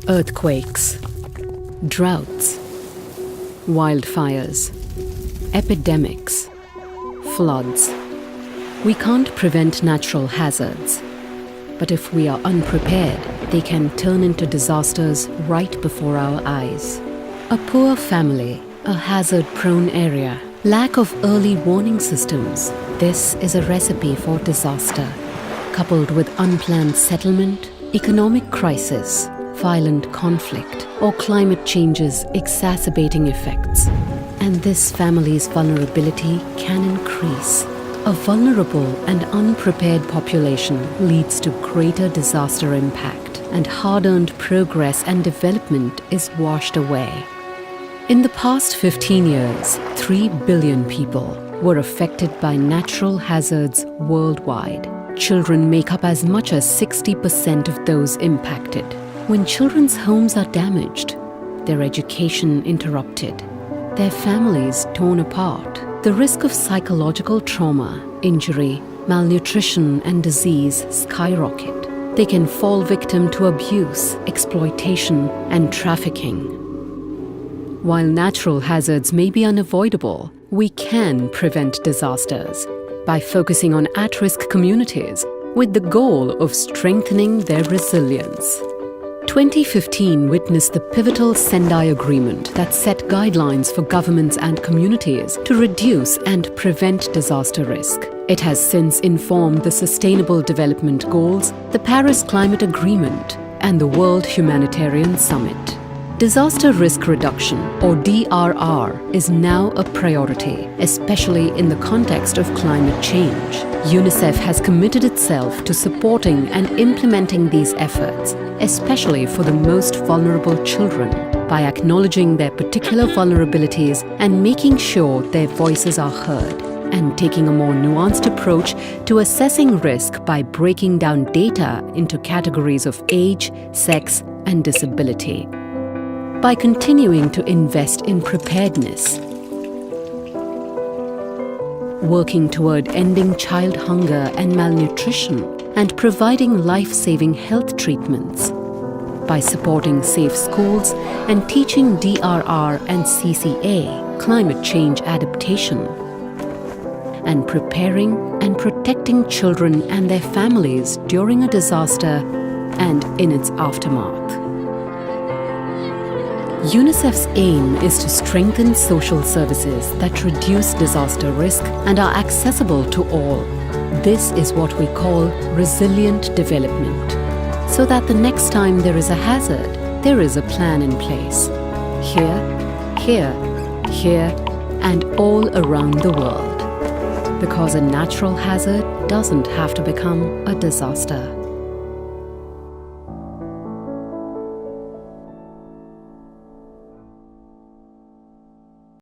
Earthquakes, droughts, wildfires, epidemics, floods. We can't prevent natural hazards, but if we are unprepared, they can turn into disasters right before our eyes. A poor family, a hazard-prone area, lack of early warning systems. This is a recipe for disaster, coupled with unplanned settlement, economic crisis, violent conflict, or climate change's exacerbating effects. And this family's vulnerability can increase. A vulnerable and unprepared population leads to greater disaster impact, and hard-earned progress and development is washed away. In the past 15 years, 3 billion people were affected by natural hazards worldwide. Children make up as much as 60% of those impacted. When children's homes are damaged, their education interrupted, their families torn apart, the risk of psychological trauma, injury, malnutrition, and disease skyrocket. They can fall victim to abuse, exploitation, and trafficking. While natural hazards may be unavoidable, we can prevent disasters by focusing on at-risk communities with the goal of strengthening their resilience. 2015 witnessed the pivotal Sendai Agreement that set guidelines for governments and communities to reduce and prevent disaster risk. It has since informed the Sustainable Development Goals, the Paris Climate Agreement, and the World Humanitarian Summit. Disaster risk reduction, or DRR, is now a priority, especially in the context of climate change. UNICEF has committed itself to supporting and implementing these efforts, especially for the most vulnerable children, by acknowledging their particular vulnerabilities and making sure their voices are heard, and taking a more nuanced approach to assessing risk by breaking down data into categories of age, sex, and disability. By continuing to invest in preparedness, working toward ending child hunger and malnutrition, and providing life-saving health treatments, by supporting safe schools and teaching DRR and CCA, climate change adaptation, and preparing and protecting children and their families during a disaster and in its aftermath. UNICEF's aim is to strengthen social services that reduce disaster risk and are accessible to all. This is what we call resilient development, so that the next time there is a hazard, there is a plan in place. Here, here, here, and all around the world. Because a natural hazard doesn't have to become a disaster.